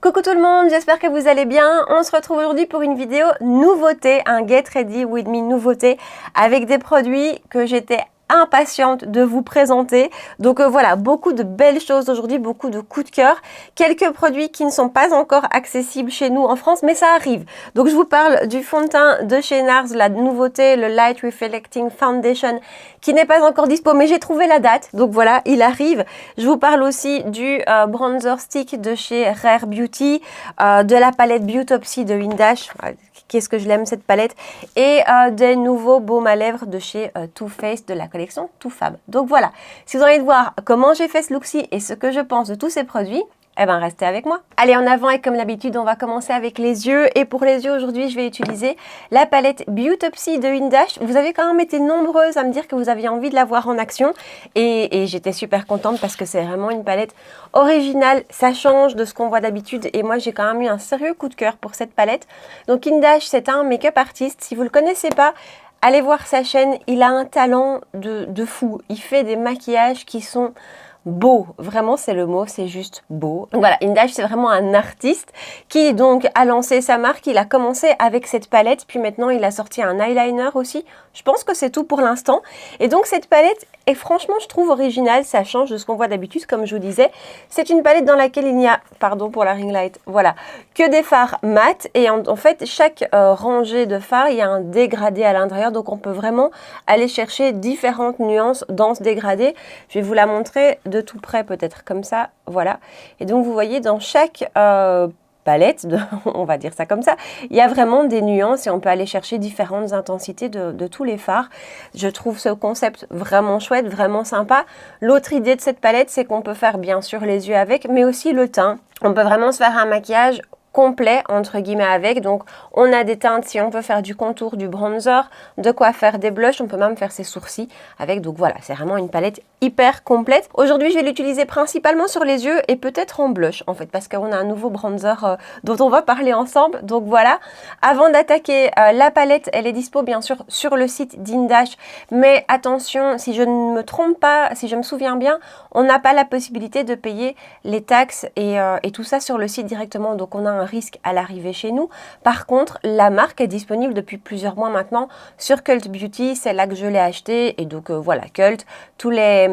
Coucou tout le monde, j'espère que vous allez bien. On se retrouve aujourd'hui pour une vidéo nouveauté, un Get Ready With Me nouveauté avec des produits que j'étais impatiente de vous présenter. Donc voilà, beaucoup de belles choses aujourd'hui, beaucoup de coups de cœur. Quelques produits qui ne sont pas encore accessibles chez nous en France, mais ça arrive. Donc je vous parle du fond de teint de chez NARS, la nouveauté, le Light Reflecting Foundation, qui n'est pas encore dispo, mais j'ai trouvé la date. Donc voilà, il arrive. Je vous parle aussi du bronzer stick de chez Rare Beauty, de la palette Beautopsy de Indash. Qu'est-ce que je l'aime cette palette, et des nouveaux baumes à lèvres de chez Too Faced de la collection Too Fab. Donc voilà, si vous avez envie de voir comment j'ai fait ce look-ci et ce que je pense de tous ces produits, eh ben restez avec moi. Allez, en avant, et comme d'habitude, on va commencer avec les yeux. Et pour les yeux, aujourd'hui, je vais utiliser la palette Beautopsy de Indash. Vous avez quand même été nombreuses à me dire que vous aviez envie de la voir en action. Et j'étais super contente parce que c'est vraiment une palette originale. Ça change de ce qu'on voit d'habitude. Et moi, j'ai quand même eu un sérieux coup de cœur pour cette palette. Donc Indash, c'est un make-up artiste. Si vous ne le connaissez pas, allez voir sa chaîne. Il a un talent de fou. Il fait des maquillages qui sont beau, vraiment c'est le mot, c'est juste beau. Donc voilà, Indash c'est vraiment un artiste qui donc a lancé sa marque. Il a commencé avec cette palette, puis maintenant il a sorti un eyeliner aussi. Je pense que c'est tout pour l'instant. Et donc cette palette est franchement, je trouve, originale. Ça change de ce qu'on voit d'habitude, comme je vous disais. C'est une palette dans laquelle il n'y a, pardon pour la ring light, voilà, que des fards mat. Et en fait, chaque rangée de fards, il y a un dégradé à l'intérieur. Donc on peut vraiment aller chercher différentes nuances dans ce dégradé. Je vais vous la montrer de tout près, peut-être comme ça, voilà. Et donc vous voyez, dans chaque palette, on va dire ça comme ça, il y a vraiment des nuances et on peut aller chercher différentes intensités de tous les fards. Je trouve ce concept vraiment chouette, vraiment sympa. L'autre idée de cette palette, c'est qu'on peut faire bien sûr les yeux avec, mais aussi le teint. On peut vraiment se faire un maquillage complet entre guillemets avec. Donc on a des teintes, si on veut faire du contour, du bronzer, de quoi faire des blushs, on peut même faire ses sourcils avec. Donc voilà, c'est vraiment une palette hyper complète. Aujourd'hui je vais l'utiliser principalement sur les yeux et peut-être en blush en fait, parce qu'on a un nouveau bronzer dont on va parler ensemble. Donc voilà, avant d'attaquer la palette, elle est dispo bien sûr sur le site d'Indash, mais attention, si je ne me trompe pas, si je me souviens bien, on n'a pas la possibilité de payer les taxes et tout ça sur le site directement. Donc on a un risque à l'arrivée chez nous. Par contre, la marque est disponible depuis plusieurs mois maintenant sur Cult Beauty. C'est là que je l'ai acheté. Et donc voilà, Cult, tous les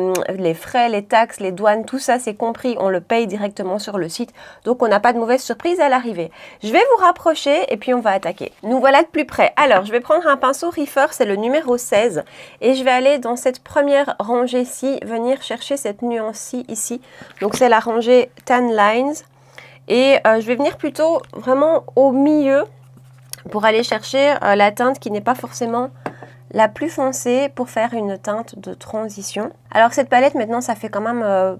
frais, les taxes, les douanes, tout ça c'est compris. On le paye directement sur le site. Donc on n'a pas de mauvaise surprise à l'arrivée. Je vais vous rapprocher et puis on va attaquer. Nous voilà de plus près. Alors, je vais prendre un pinceau Reefer, c'est le numéro 16. Et je vais aller dans cette première rangée-ci, venir chercher cette nuance-ci ici. Donc c'est la rangée Tan Lines. Et je vais venir plutôt vraiment au milieu pour aller chercher la teinte qui n'est pas forcément la plus foncée pour faire une teinte de transition. Alors cette palette maintenant ça fait quand même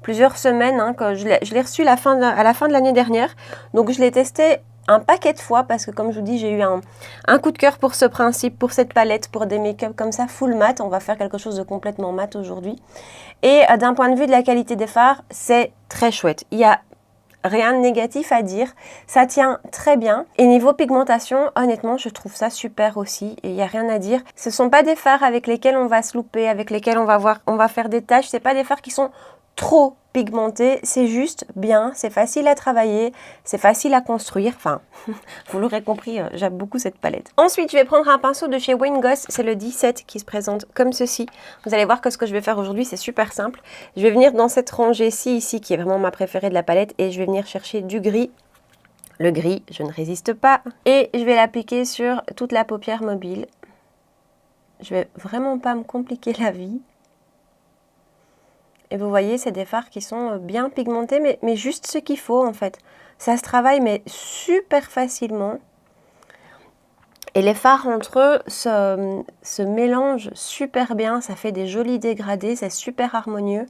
plusieurs semaines hein, que je l'ai reçue à la fin de l'année dernière. Donc je l'ai testée un paquet de fois parce que comme je vous dis j'ai eu un coup de cœur pour ce principe, pour cette palette, pour des make-up comme ça full mat. On va faire quelque chose de complètement mat aujourd'hui. Et d'un point de vue de la qualité des fards, c'est très chouette. Il y a rien de négatif à dire, ça tient très bien. Et niveau pigmentation, honnêtement, je trouve ça super aussi. Et il n'y a rien à dire. Ce ne sont pas des fards avec lesquels on va se louper, avec lesquels on va faire des taches. Ce n'est pas des fards qui sont trop pigmentés. C'est juste bien, c'est facile à travailler, c'est facile à construire. Enfin, vous l'aurez compris, j'aime beaucoup cette palette. Ensuite, je vais prendre un pinceau de chez Wayne Goss. C'est le 17 qui se présente comme ceci. Vous allez voir que ce que je vais faire aujourd'hui, c'est super simple. Je vais venir dans cette rangée-ci, ici, qui est vraiment ma préférée de la palette. Et je vais venir chercher du gris. Le gris, je ne résiste pas. Et je vais l'appliquer sur toute la paupière mobile. Je vais vraiment pas me compliquer la vie. Et vous voyez, c'est des fards qui sont bien pigmentés, mais juste ce qu'il faut en fait. Ça se travaille mais super facilement. Et les fards entre eux se mélangent super bien. Ça fait des jolis dégradés, c'est super harmonieux.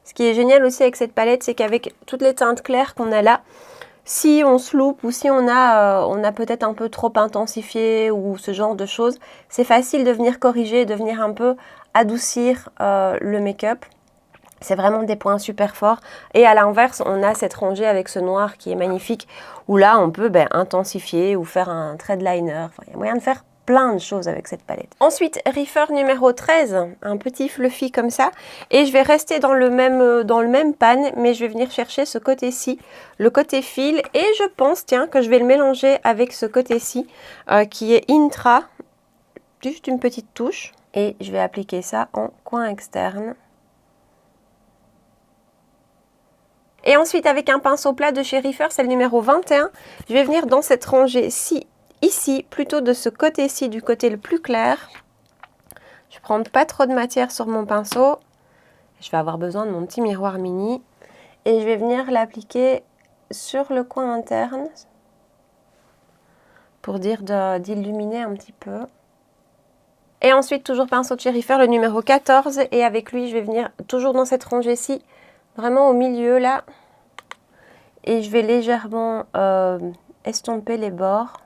Ce qui est génial aussi avec cette palette, c'est qu'avec toutes les teintes claires qu'on a là, si on se loupe ou si on a peut-être un peu trop intensifié ou ce genre de choses, c'est facile de venir corriger, de venir un peu adoucir le make-up. C'est vraiment des points super forts. Et à l'inverse, on a cette rangée avec ce noir qui est magnifique, où là, on peut intensifier ou faire un trait de liner. Enfin, il y a moyen de faire plein de choses avec cette palette. Ensuite, Reefer numéro 13, un petit fluffy comme ça. Et je vais rester dans le même pan, mais je vais venir chercher ce côté-ci, le côté fil. Et je pense, tiens, que je vais le mélanger avec ce côté-ci, qui est Intra. Juste une petite touche. Et je vais appliquer ça en coin externe. Et ensuite, avec un pinceau plat de chez Reefer, c'est le numéro 21, je vais venir dans cette rangée-ci, ici, plutôt de ce côté-ci, du côté le plus clair. Je ne prends pas trop de matière sur mon pinceau. Je vais avoir besoin de mon petit miroir mini. Et je vais venir l'appliquer sur le coin interne pour dire d'illuminer un petit peu. Et ensuite, toujours pinceau de chez Reefer, le numéro 14. Et avec lui, je vais venir toujours dans cette rangée-ci, vraiment au milieu là. Et je vais légèrement estomper les bords.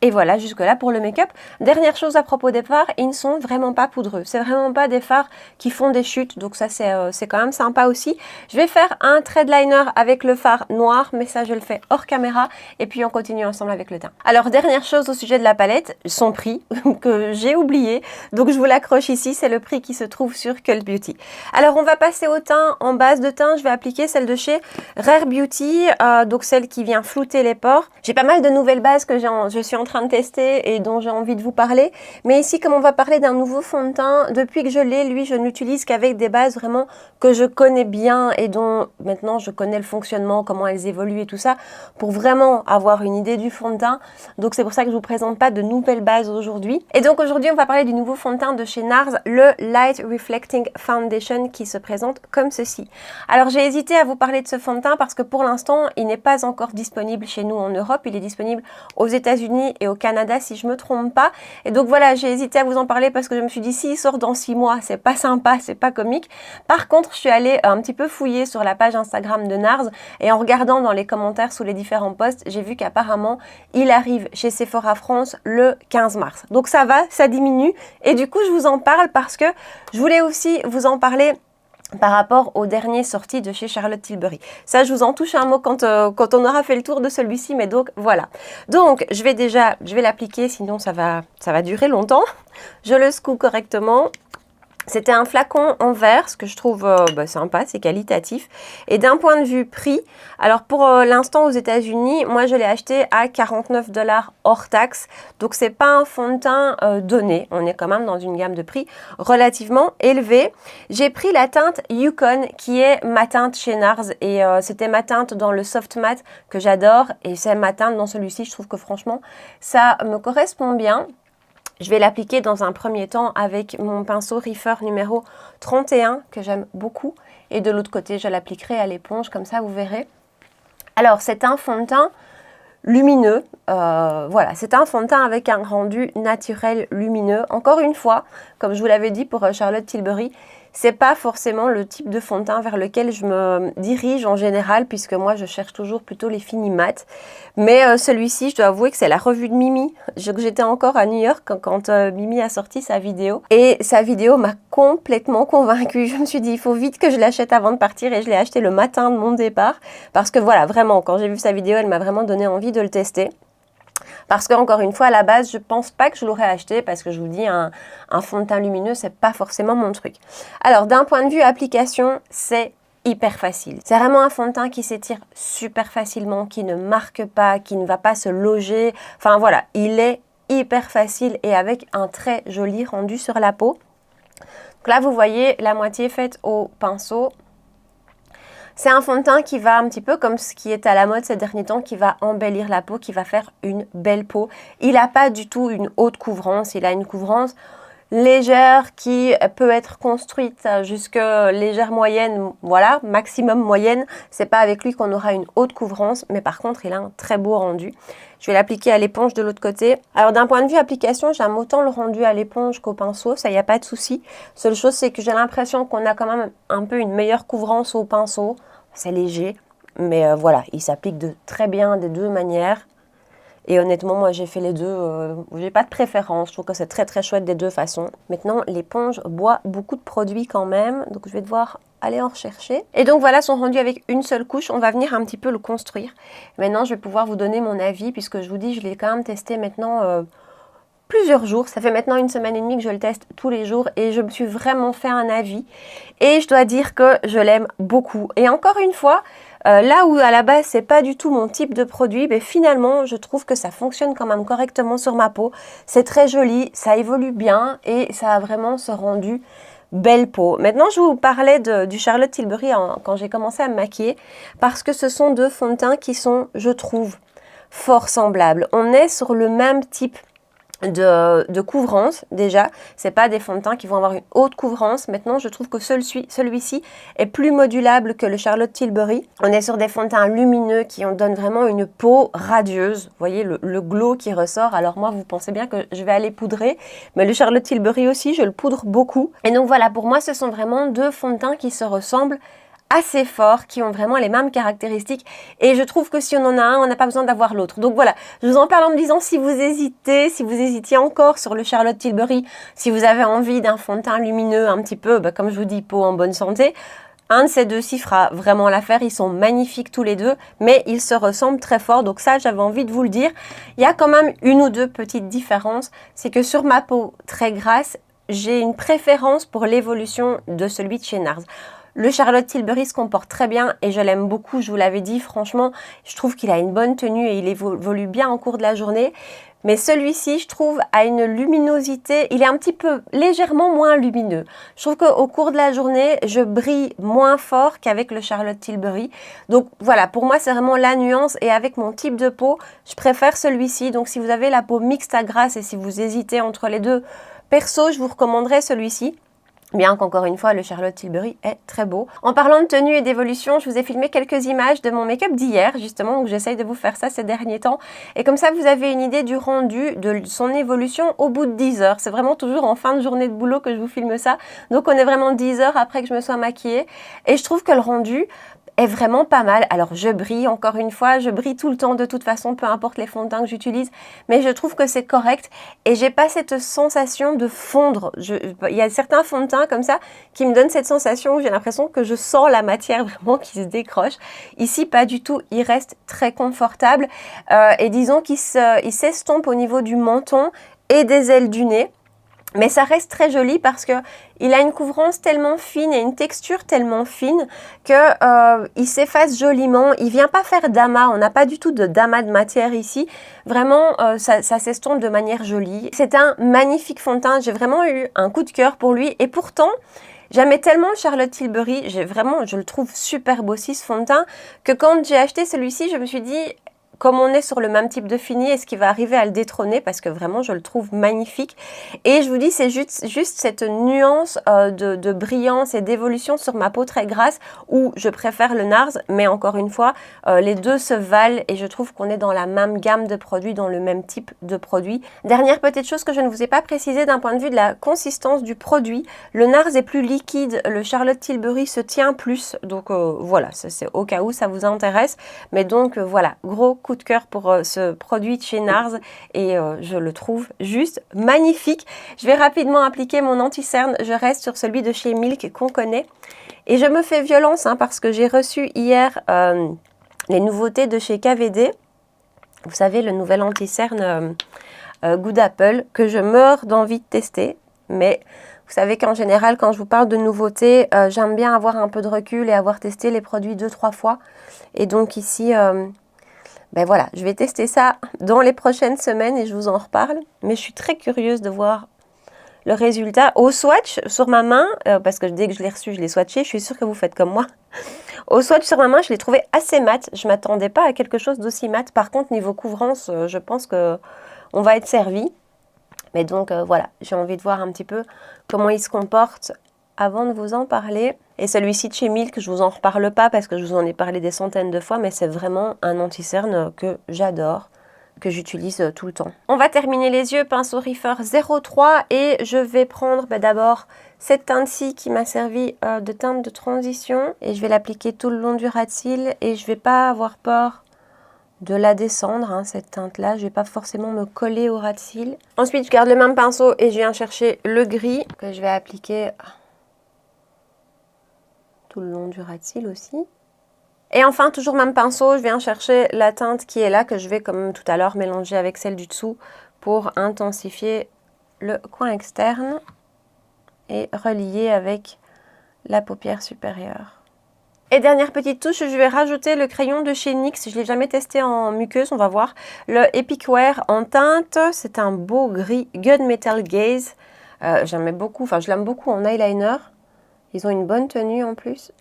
Et voilà, jusque là pour le make-up. Dernière chose à propos des fards, ils ne sont vraiment pas poudreux. C'est vraiment pas des fards qui font des chutes, donc ça c'est quand même sympa aussi. Je vais faire un thread liner avec le fard noir, mais ça je le fais hors caméra. Et puis on continue ensemble avec le teint. Alors dernière chose au sujet de la palette, son prix, que j'ai oublié. Donc je vous l'accroche ici, c'est le prix qui se trouve sur Cult Beauty. Alors on va passer au teint. En base de teint, je vais appliquer celle de chez Rare Beauty, donc celle qui vient flouter les pores. J'ai pas mal de nouvelles bases que je suis en train de tester et dont j'ai envie de vous parler, mais ici comme on va parler d'un nouveau fond de teint, depuis que je l'ai, lui je n'utilise qu'avec des bases vraiment que je connais bien et dont maintenant je connais le fonctionnement, comment elles évoluent et tout ça, pour vraiment avoir une idée du fond de teint. Donc c'est pour ça que je vous présente pas de nouvelles bases aujourd'hui. Et donc aujourd'hui on va parler du nouveau fond de teint de chez NARS, le Light Reflecting Foundation, qui se présente comme ceci. Alors j'ai hésité à vous parler de ce fond de teint parce que pour l'instant il n'est pas encore disponible chez nous en Europe, il est disponible aux États-Unis et au Canada si je me trompe pas. Et donc voilà, j'ai hésité à vous en parler parce que je me suis dit s'il sort dans 6 mois, c'est pas sympa, c'est pas comique. Par contre, je suis allée un petit peu fouiller sur la page Instagram de NARS et en regardant dans les commentaires sous les différents posts, j'ai vu qu'apparemment il arrive chez Sephora France le 15 mars. Donc ça va, ça diminue et du coup je vous en parle parce que je voulais aussi vous en parler par rapport aux dernières sorties de chez Charlotte Tilbury. Ça, je vous en touche un mot quand on aura fait le tour de celui-ci, mais donc voilà. Donc, je vais l'appliquer, sinon ça va durer longtemps. Je le secoue correctement. C'était un flacon en verre, ce que je trouve sympa, c'est qualitatif. Et d'un point de vue prix, alors pour l'instant aux États-Unis, moi je l'ai acheté à 49 $ hors taxe. Donc c'est pas un fond de teint donné. On est quand même dans une gamme de prix relativement élevée. J'ai pris la teinte Yukon qui est ma teinte chez NARS. Et c'était ma teinte dans le soft matte que j'adore. Et c'est ma teinte dans celui-ci. Je trouve que franchement, ça me correspond bien. Je vais l'appliquer dans un premier temps avec mon pinceau Reefer numéro 31 que j'aime beaucoup. Et de l'autre côté, je l'appliquerai à l'éponge, comme ça vous verrez. Alors, c'est un fond de teint lumineux. Voilà, c'est un fond de teint avec un rendu naturel lumineux. Encore une fois, comme je vous l'avais dit pour Charlotte Tilbury, c'est pas forcément le type de fond de teint vers lequel je me dirige en général, puisque moi je cherche toujours plutôt les finis mat. Mais celui-ci, je dois avouer que c'est la revue de Mimi. J'étais encore à New York quand Mimi a sorti sa vidéo. Et sa vidéo m'a complètement convaincue. Je me suis dit, il faut vite que je l'achète avant de partir, et je l'ai acheté le matin de mon départ. Parce que voilà, vraiment, quand j'ai vu sa vidéo, elle m'a vraiment donné envie de le tester. Parce que encore une fois, à la base, je pense pas que je l'aurais acheté parce que je vous dis, un fond de teint lumineux, c'est pas forcément mon truc. Alors, d'un point de vue application, c'est hyper facile. C'est vraiment un fond de teint qui s'étire super facilement, qui ne marque pas, qui ne va pas se loger. Enfin voilà, il est hyper facile et avec un très joli rendu sur la peau. Donc là, vous voyez la moitié faite au pinceau. C'est un fond de teint qui va un petit peu comme ce qui est à la mode ces derniers temps, qui va embellir la peau, qui va faire une belle peau. Il n'a pas du tout une haute couvrance, il a une couvrance légère qui peut être construite jusque légère moyenne, voilà, maximum moyenne. C'est pas avec lui qu'on aura une haute couvrance, mais par contre il a un très beau rendu. Je vais l'appliquer à l'éponge de l'autre côté. Alors d'un point de vue application, j'aime autant le rendu à l'éponge qu'au pinceau, ça y a pas de souci. Seule chose, c'est que j'ai l'impression qu'on a quand même un peu une meilleure couvrance au pinceau. C'est léger, mais voilà, il s'applique de très bien des deux manières. Et honnêtement, moi j'ai fait les deux, j'ai pas de préférence, je trouve que c'est très très chouette des deux façons. Maintenant, l'éponge boit beaucoup de produits quand même, donc je vais devoir aller en rechercher. Et donc voilà son rendu avec une seule couche. On va venir un petit peu le construire. Maintenant, je vais pouvoir vous donner mon avis puisque je vous dis, je l'ai quand même testé maintenant plusieurs jours. Ça fait maintenant 1 semaine et demie que je le teste tous les jours et je me suis vraiment fait un avis. Et je dois dire que je l'aime beaucoup. Et encore une fois, là où à la base c'est pas du tout mon type de produit, mais finalement je trouve que ça fonctionne quand même correctement sur ma peau. C'est très joli, ça évolue bien et ça a vraiment ce rendu belle peau. Maintenant je vous parlais du Charlotte Tilbury quand j'ai commencé à me maquiller parce que ce sont deux fonds de teint qui sont, je trouve, fort semblables. On est sur le même type de couvrance déjà, c'est pas des fonds de teint qui vont avoir une haute couvrance. Maintenant je trouve que celui-ci est plus modulable que le Charlotte Tilbury. On est sur des fonds de teint lumineux qui en donnent vraiment une peau radieuse, vous voyez le glow qui ressort. Alors moi vous pensez bien que je vais aller poudrer, mais le Charlotte Tilbury aussi je le poudre beaucoup. Et donc voilà, pour moi ce sont vraiment deux fonds de teint qui se ressemblent assez forts, qui ont vraiment les mêmes caractéristiques et je trouve que si on en a un, on n'a pas besoin d'avoir l'autre. Donc voilà, je vous en parle en me disant si vous hésitiez encore sur le Charlotte Tilbury, si vous avez envie d'un fond de teint lumineux un petit peu, comme je vous dis, peau en bonne santé, un de ces deux-ci fera vraiment l'affaire. Ils sont magnifiques tous les deux, mais ils se ressemblent très fort. Donc ça, j'avais envie de vous le dire. Il y a quand même une ou deux petites différences. C'est que sur ma peau très grasse, j'ai une préférence pour l'évolution de celui de chez NARS. Le Charlotte Tilbury se comporte très bien et je l'aime beaucoup, je vous l'avais dit, franchement, je trouve qu'il a une bonne tenue et il évolue bien au cours de la journée. Mais celui-ci, je trouve, a une luminosité, il est un petit peu légèrement moins lumineux. Je trouve qu'au cours de la journée, je brille moins fort qu'avec le Charlotte Tilbury. Donc voilà, pour moi, c'est vraiment la nuance et avec mon type de peau, je préfère celui-ci. Donc si vous avez la peau mixte à grasse et si vous hésitez entre les deux, perso, je vous recommanderais celui-ci. Bien qu'encore une fois, le Charlotte Tilbury est très beau. En parlant de tenue et d'évolution, je vous ai filmé quelques images de mon make-up d'hier, justement, donc j'essaye de vous faire ça ces derniers temps. Et comme ça, vous avez une idée du rendu, de son évolution au bout de 10 heures. C'est vraiment toujours en fin de journée de boulot que je vous filme ça. Donc on est vraiment 10 heures après que je me sois maquillée. Et je trouve que le rendu est vraiment pas mal. Alors je brille, encore une fois, je brille tout le temps de toute façon, peu importe les fonds de teint que j'utilise, mais je trouve que c'est correct et j'ai pas cette sensation de fondre. Il y a certains fonds de teint comme ça qui me donnent cette sensation où j'ai l'impression que je sens la matière vraiment qui se décroche. Ici, pas du tout, il reste très confortable et disons qu'il s'estompe au niveau du menton et des ailes du nez. Mais ça reste très joli parce que il a une couvrance tellement fine et une texture tellement fine que il s'efface joliment. Il vient pas faire d'amas, on n'a pas du tout de damas de matière ici. Vraiment, ça s'estompe de manière jolie. C'est un magnifique fond de teint. J'ai vraiment eu un coup de cœur pour lui et pourtant, j'aimais tellement Charlotte Tilbury, je le trouve super beau aussi ce fond de teint, que quand j'ai acheté celui-ci, je me suis dit, comme on est sur le même type de fini, est-ce qu'il va arriver à le détrôner? Parce que vraiment, je le trouve magnifique. Et je vous dis, c'est juste cette nuance de brillance et d'évolution sur ma peau très grasse où je préfère le NARS. Mais encore une fois, les deux se valent et je trouve qu'on est dans la même gamme de produits, dans le même type de produit. Dernière petite chose que je ne vous ai pas précisé d'un point de vue de la consistance du produit. Le NARS est plus liquide, le Charlotte Tilbury se tient plus. Donc voilà, c'est au cas où ça vous intéresse. Mais donc voilà, gros coup de cœur pour ce produit de chez NARS et je le trouve juste magnifique. Je vais rapidement appliquer mon anti-cerne. Je reste sur celui de chez Milk qu'on connaît et je me fais violence parce que j'ai reçu hier les nouveautés de chez KVD. Vous savez, le nouvel anti-cerne Good Apple que je meurs d'envie de tester. Mais vous savez qu'en général, quand je vous parle de nouveautés, j'aime bien avoir un peu de recul et avoir testé les produits 2-3 fois. Et donc ici... ben voilà, je vais tester ça dans les prochaines semaines et je vous en reparle. Mais je suis très curieuse de voir le résultat. Au swatch sur ma main, parce que dès que je l'ai reçu, je l'ai swatché. Je suis sûre que vous faites comme moi. Au swatch sur ma main, je l'ai trouvé assez mat. Je ne m'attendais pas à quelque chose d'aussi mat. Par contre, niveau couvrance, je pense qu'on va être servi. Mais donc voilà, j'ai envie de voir un petit peu comment il se comporte avant de vous en parler. Et celui-ci de chez Milk, je ne vous en reparle pas parce que je vous en ai parlé des centaines de fois, mais c'est vraiment un anti-cerne que j'adore, que j'utilise tout le temps. On va terminer les yeux, pinceau Reefer 03 et je vais prendre d'abord cette teinte-ci qui m'a servi de teinte de transition et je vais l'appliquer tout le long du ras de cils et je ne vais pas avoir peur de la descendre, cette teinte-là. Je ne vais pas forcément me coller au ras de cils. Ensuite, je garde le même pinceau et je viens chercher le gris que je vais appliquer tout le long du ras de cils aussi. Et enfin, toujours même pinceau, je viens chercher la teinte qui est là, que je vais, comme tout à l'heure, mélanger avec celle du dessous pour intensifier le coin externe et relier avec la paupière supérieure. Et dernière petite touche, je vais rajouter le crayon de chez NYX. Je ne l'ai jamais testé en muqueuse, on va voir. Le Epic Wear en teinte, c'est un beau gris Gunmetal Gaze. J'aimais beaucoup, enfin je l'aime beaucoup en eyeliner. Ils ont une bonne tenue en plus.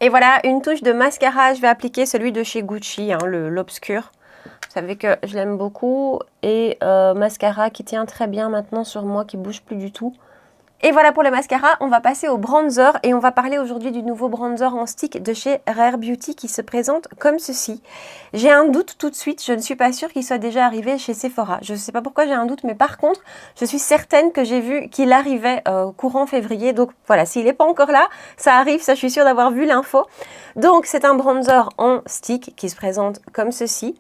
Et voilà, une touche de mascara, je vais appliquer celui de chez Gucci, hein, l'obscur. Vous savez que je l'aime beaucoup. Et mascara qui tient très bien maintenant sur moi, qui ne bouge plus du tout. Et voilà pour le mascara, on va passer au bronzer et on va parler aujourd'hui du nouveau bronzer en stick de chez Rare Beauty qui se présente comme ceci. J'ai un doute tout de suite, je ne suis pas sûre qu'il soit déjà arrivé chez Sephora. Je ne sais pas pourquoi j'ai un doute, mais par contre, je suis certaine que j'ai vu qu'il arrivait courant février. Donc voilà, s'il n'est pas encore là, ça arrive, ça je suis sûre d'avoir vu l'info. Donc c'est un bronzer en stick qui se présente comme ceci.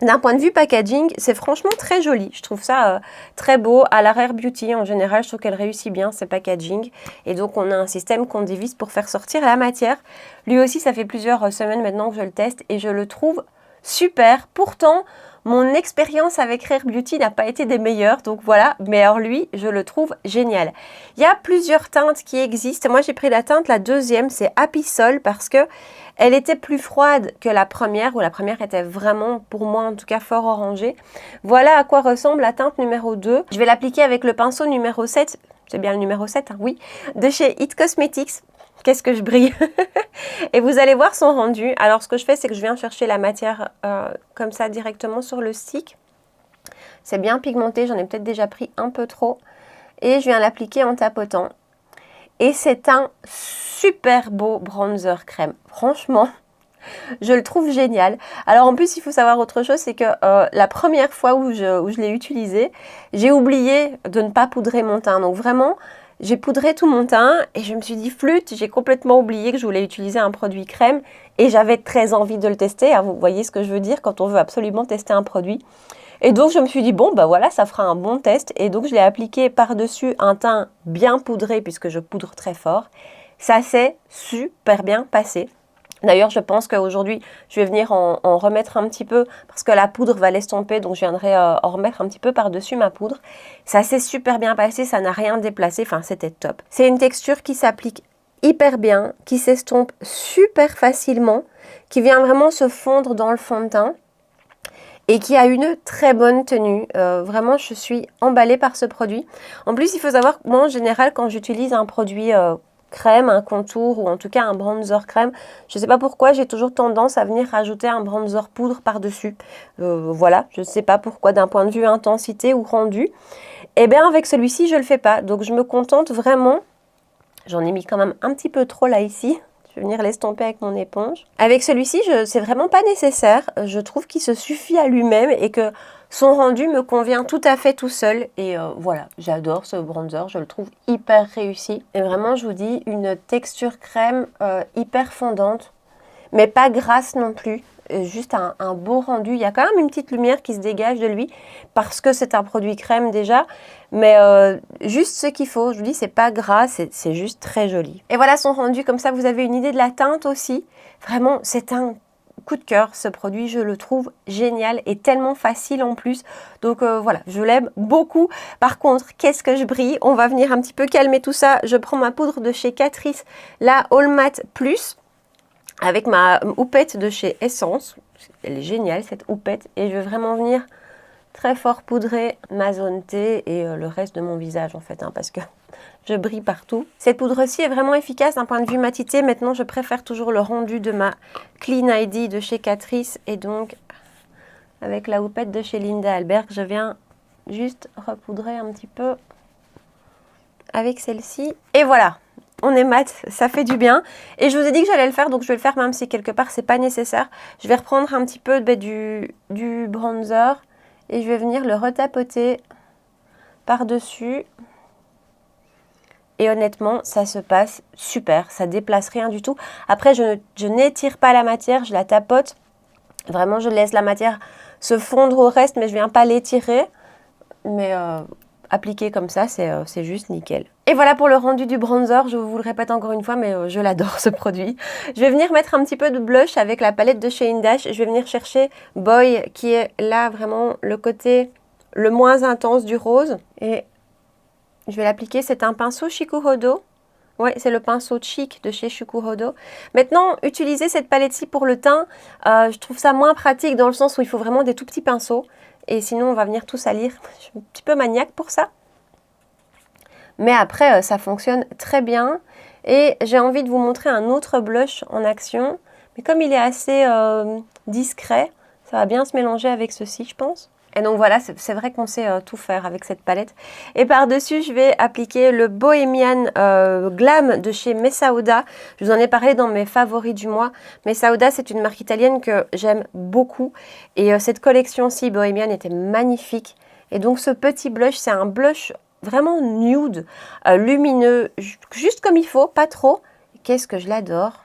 D'un point de vue packaging, c'est franchement très joli. Je trouve ça très beau. À la Rare Beauty, en général, je trouve qu'elle réussit bien ses packaging. Et donc, on a un système qu'on divise pour faire sortir la matière. Lui aussi, ça fait plusieurs semaines maintenant que je le teste et je le trouve super. Pourtant, mon expérience avec Rare Beauty n'a pas été des meilleures, donc voilà. Mais alors lui, je le trouve génial. Il y a plusieurs teintes qui existent. Moi, j'ai pris la teinte, la deuxième, c'est Happy Sol, parce que elle était plus froide que la première, où la première était vraiment, pour moi en tout cas, fort orangée. Voilà à quoi ressemble la teinte numéro 2. Je vais l'appliquer avec le pinceau numéro 7, c'est bien le numéro 7, hein, oui, de chez It Cosmetics. Qu'est-ce que je brille. Et vous allez voir son rendu. Alors, ce que je fais, c'est que je viens chercher la matière comme ça directement sur le stick. C'est bien pigmenté, j'en ai peut-être déjà pris un peu trop. Et je viens l'appliquer en tapotant. Et c'est un super beau bronzer crème. Franchement, je le trouve génial. Alors en plus, il faut savoir autre chose, c'est que la première fois où je l'ai utilisé, j'ai oublié de ne pas poudrer mon teint. Donc vraiment, j'ai poudré tout mon teint et je me suis dit flûte, j'ai complètement oublié que je voulais utiliser un produit crème et j'avais très envie de le tester. Alors, vous voyez ce que je veux dire quand on veut absolument tester un produit. Et donc je me suis dit bon bah voilà, ça fera un bon test. Et donc je l'ai appliqué par-dessus un teint bien poudré puisque je poudre très fort. Ça s'est super bien passé. D'ailleurs, je pense qu'aujourd'hui, je vais venir en remettre un petit peu parce que la poudre va l'estomper, donc je viendrai en remettre un petit peu par-dessus ma poudre. Ça s'est super bien passé, ça n'a rien déplacé, enfin c'était top. C'est une texture qui s'applique hyper bien, qui s'estompe super facilement, qui vient vraiment se fondre dans le fond de teint et qui a une très bonne tenue. Vraiment, je suis emballée par ce produit. En plus, il faut savoir que moi, en général, quand j'utilise un produit crème, un contour ou en tout cas un bronzer crème, je ne sais pas pourquoi, j'ai toujours tendance à venir rajouter un bronzer poudre par-dessus. Voilà, je ne sais pas pourquoi, d'un point de vue intensité ou rendu. Et bien avec celui-ci, je ne le fais pas. Donc je me contente vraiment, j'en ai mis quand même un petit peu trop là ici. Je vais venir l'estomper avec mon éponge. Avec celui-ci, c'est vraiment pas nécessaire. Je trouve qu'il se suffit à lui-même et que son rendu me convient tout à fait tout seul. Et voilà, j'adore ce bronzer. Je le trouve hyper réussi. Et vraiment, je vous dis, une texture crème hyper fondante, mais pas grasse non plus. Juste un beau rendu. Il y a quand même une petite lumière qui se dégage de lui parce que c'est un produit crème déjà. Mais juste ce qu'il faut. Je vous dis, c'est pas gras, c'est juste très joli. Et voilà son rendu. Comme ça, vous avez une idée de la teinte aussi. Vraiment, c'est un coup de cœur ce produit. Je le trouve génial et tellement facile en plus. Donc voilà, je l'aime beaucoup. Par contre, qu'est-ce que je brille? On va venir un petit peu calmer tout ça. Je prends ma poudre de chez Catrice, la All Matte Plus, avec ma houppette de chez Essence. Elle est géniale cette houppette et je vais vraiment venir très fort poudrer ma zone T et le reste de mon visage en fait, hein, parce que je brille partout. Cette poudre-ci est vraiment efficace d'un point de vue matité. Maintenant, je préfère toujours le rendu de ma Clean ID de chez Catrice et donc avec la houppette de chez Linda Alberg, je viens juste repoudrer un petit peu avec celle-ci et voilà. On est mat, ça fait du bien. Et je vous ai dit que j'allais le faire, donc je vais le faire même si quelque part c'est pas nécessaire. Je vais reprendre un petit peu du bronzer et je vais venir le retapoter par-dessus. Et honnêtement, ça se passe super, ça déplace rien du tout. Après, je n'étire pas la matière, je la tapote. Vraiment, je laisse la matière se fondre au reste, mais je viens pas l'étirer. Mais appliquer comme ça, c'est juste nickel. Et voilà pour le rendu du bronzer, je vous le répète encore une fois, mais je l'adore ce produit. Je vais venir mettre un petit peu de blush avec la palette de chez Indash. Je vais venir chercher Boy, qui est là vraiment le côté le moins intense du rose. Et je vais l'appliquer, c'est un pinceau Shikuhodo. Oui, c'est le pinceau Chic de chez Shikuhodo. Maintenant, utiliser cette palette-ci pour le teint, je trouve ça moins pratique dans le sens où il faut vraiment des tout petits pinceaux. Et sinon, on va venir tout salir. Je suis un petit peu maniaque pour ça. Mais après, ça fonctionne très bien. Et j'ai envie de vous montrer un autre blush en action. Mais comme il est assez discret, ça va bien se mélanger avec ceci, je pense. Et donc voilà, c'est vrai qu'on sait tout faire avec cette palette. Et par-dessus, je vais appliquer le Bohemian Glam de chez Messauda. Je vous en ai parlé dans mes favoris du mois. Messauda, c'est une marque italienne que j'aime beaucoup. Et cette collection-ci, Bohemian, était magnifique. Et donc ce petit blush, c'est un blush vraiment nude, lumineux, juste comme il faut, pas trop. Qu'est-ce que je l'adore!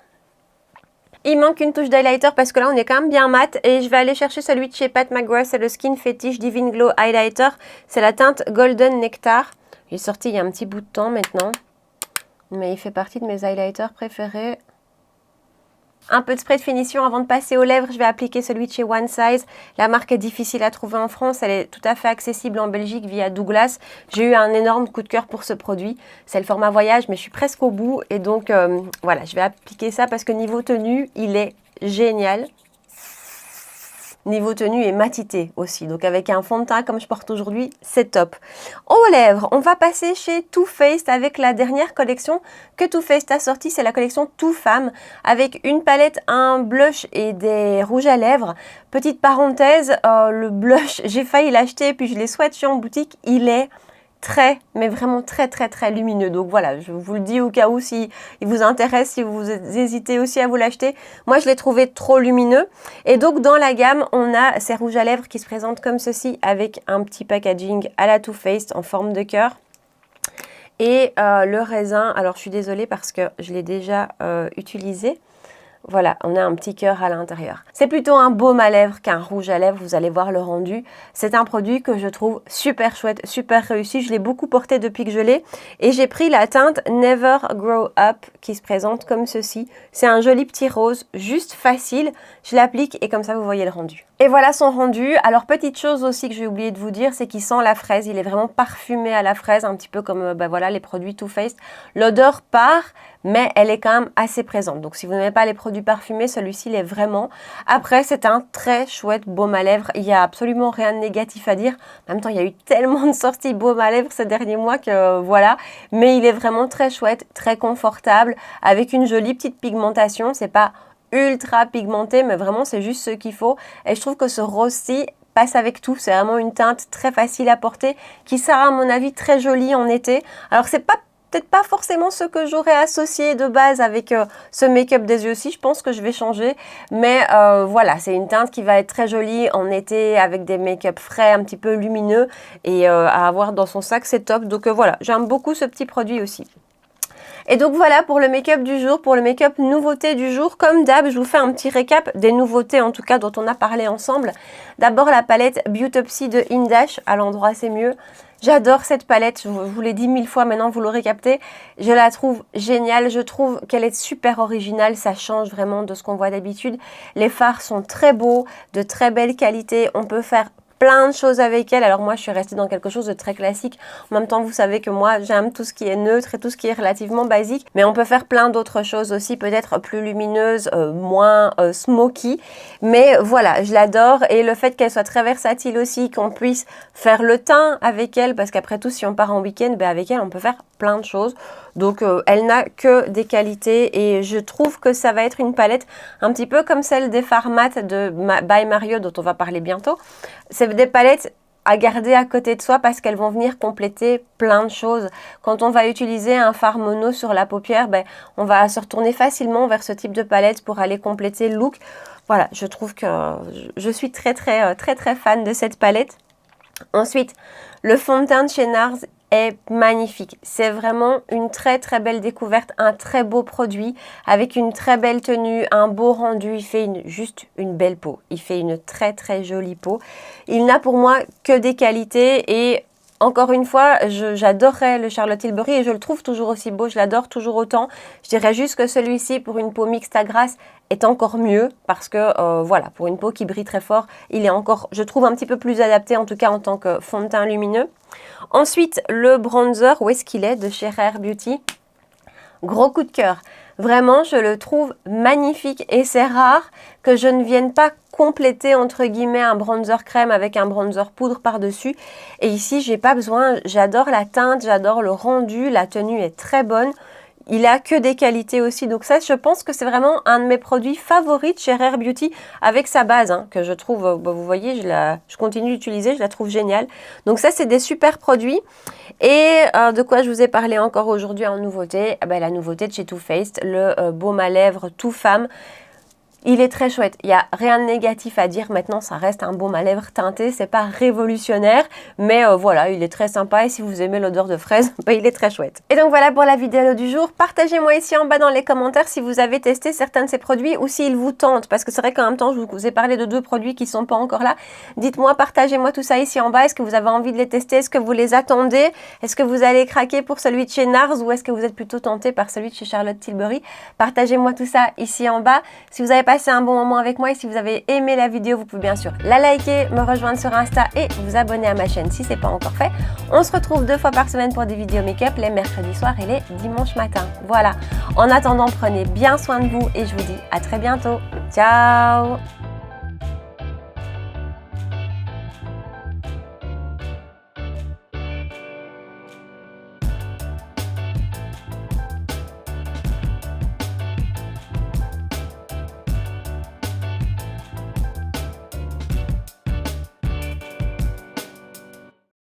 Il manque une touche d'highlighter parce que là on est quand même bien mat et je vais aller chercher celui de chez Pat McGrath, c'est le Skin Fetish Divine Glow Highlighter. C'est la teinte Golden Nectar. Il est sorti il y a un petit bout de temps maintenant, mais il fait partie de mes highlighters préférés. Un peu de spray de finition avant de passer aux lèvres, je vais appliquer celui de chez One Size. La marque est difficile à trouver en France, elle est tout à fait accessible en Belgique via Douglas. J'ai eu un énorme coup de cœur pour ce produit. C'est le format voyage, mais je suis presque au bout. Et donc, voilà, je vais appliquer ça parce que niveau tenue, il est génial. Niveau tenue et matité aussi. Donc avec un fond de teint comme je porte aujourd'hui, c'est top. Aux lèvres, on va passer chez Too Faced avec la dernière collection que Too Faced a sortie. C'est la collection Too Femme avec une palette, un blush et des rouges à lèvres. Petite parenthèse, le blush, j'ai failli l'acheter puis je l'ai swatché en boutique. Il est très, mais vraiment très lumineux. Donc voilà, je vous le dis au cas où si il vous intéresse, si vous hésitez aussi à vous l'acheter. Moi, je l'ai trouvé trop lumineux. Et donc, dans la gamme, on a ces rouges à lèvres qui se présentent comme ceci avec un petit packaging à la Too Faced en forme de cœur. Et le raisin, alors je suis désolée parce que je l'ai déjà utilisé. Voilà, on a un petit cœur à l'intérieur. C'est plutôt un baume à lèvres qu'un rouge à lèvres, vous allez voir le rendu. C'est un produit que je trouve super chouette, super réussi. Je l'ai beaucoup porté depuis que je l'ai. Et j'ai pris la teinte Never Grow Up qui se présente comme ceci. C'est un joli petit rose, juste facile. Je l'applique et comme ça vous voyez le rendu. Et voilà son rendu. Alors petite chose aussi que j'ai oublié de vous dire, c'est qu'il sent la fraise. Il est vraiment parfumé à la fraise, un petit peu comme voilà, les produits Too Faced. L'odeur part, mais elle est quand même assez présente. Donc si vous n'aimez pas les produits parfumés, celui-ci l'est vraiment. Après, c'est un très chouette baume à lèvres. Il n'y a absolument rien de négatif à dire. En même temps, il y a eu tellement de sorties baume à lèvres ces derniers mois que voilà. Mais il est vraiment très chouette, très confortable, avec une jolie petite pigmentation. C'est pas ultra pigmenté, mais vraiment c'est juste ce qu'il faut. Et je trouve que ce rose-ci passe avec tout. C'est vraiment une teinte très facile à porter, qui sera à mon avis très jolie en été. Alors c'est pas peut-être pas forcément ce que j'aurais associé de base avec ce make-up des yeux-ci. Je pense que je vais changer. Mais voilà, c'est une teinte qui va être très jolie en été avec des make-up frais, un petit peu lumineux. Et à avoir dans son sac, c'est top. Donc voilà, j'aime beaucoup ce petit produit aussi. Et donc voilà pour le make-up du jour, pour le make-up nouveauté du jour. Comme d'hab, je vous fais un petit récap des nouveautés en tout cas dont on a parlé ensemble. D'abord la palette Beautopsy de Indash, à l'endroit c'est mieux. J'adore cette palette, je vous l'ai dit 1000 fois, maintenant vous l'aurez capté. Je la trouve géniale, je trouve qu'elle est super originale, ça change vraiment de ce qu'on voit d'habitude. Les fards sont très beaux, de très belle qualité, on peut faire plein de choses avec elle. Alors moi je suis restée dans quelque chose de très classique. En même temps vous savez que moi j'aime tout ce qui est neutre et tout ce qui est relativement basique. Mais on peut faire plein d'autres choses aussi, peut-être plus lumineuses, moins smoky. Mais voilà, je l'adore. Et le fait qu'elle soit très versatile aussi, qu'on puisse faire le teint avec elle. Parce qu'après tout si on part en week-end, ben avec elle on peut faire plein de choses. Donc elle n'a que des qualités et je trouve que ça va être une palette un petit peu comme celle des fards mat de By Mario dont on va parler bientôt. C'est des palettes à garder à côté de soi parce qu'elles vont venir compléter plein de choses. Quand on va utiliser un fard mono sur la paupière, ben, on va se retourner facilement vers ce type de palette pour aller compléter le look. Voilà, je trouve que je suis très fan de cette palette. Ensuite, le fond de teint de chez NARS est magnifique. C'est vraiment une très belle découverte, un très beau produit avec une très belle tenue, un beau rendu. Il fait juste une belle peau. Il fait une très jolie peau. Il n'a pour moi que des qualités et Encore une fois, j'adorais le Charlotte Tilbury et je le trouve toujours aussi beau, je l'adore toujours autant. Je dirais juste que celui-ci, pour une peau mixte à grasse, est encore mieux parce que, voilà, pour une peau qui brille très fort, il est encore, je trouve, un petit peu plus adapté, en tout cas en tant que fond de teint lumineux. Ensuite, le bronzer, où est-ce qu'il est, de chez Rare Beauty. Gros coup de cœur. Vraiment, je le trouve magnifique et c'est rare que je ne vienne pas compléter entre guillemets un bronzer crème avec un bronzer poudre par-dessus. Et ici, j'ai pas besoin, j'adore la teinte, j'adore le rendu, la tenue est très bonne. Il a que des qualités aussi, donc ça, je pense que c'est vraiment un de mes produits favoris chez Rare Beauty avec sa base, hein, que je trouve, vous voyez, je continue d'utiliser, je la trouve géniale. Donc ça, c'est des super produits. Et de quoi je vous ai parlé encore aujourd'hui en nouveauté? La nouveauté de chez Too Faced, le baume à lèvres Too Femme. Il est très chouette, il n'y a rien de négatif à dire, maintenant ça reste un baume à lèvres teinté, c'est pas révolutionnaire, mais voilà, il est très sympa et si vous aimez l'odeur de fraise, il est très chouette. Et donc voilà pour la vidéo du jour, partagez-moi ici en bas dans les commentaires si vous avez testé certains de ces produits ou s'ils vous tentent, parce que c'est vrai qu'en même temps je vous ai parlé de 2 produits qui sont pas encore là. Dites-moi, partagez-moi tout ça ici en bas, est-ce que vous avez envie de les tester, est-ce que vous les attendez, est-ce que vous allez craquer pour celui de chez NARS ou est-ce que vous êtes plutôt tenté par celui de chez Charlotte Tilbury? Partagez-moi tout ça ici en bas. Si vous avez passé un bon moment avec moi et si vous avez aimé la vidéo, vous pouvez bien sûr la liker, me rejoindre sur Insta et vous abonner à ma chaîne si ce n'est pas encore fait. On se retrouve 2 fois par semaine pour des vidéos make-up, les mercredis soirs et les dimanches matins. Voilà. En attendant, prenez bien soin de vous et je vous dis à très bientôt. Ciao!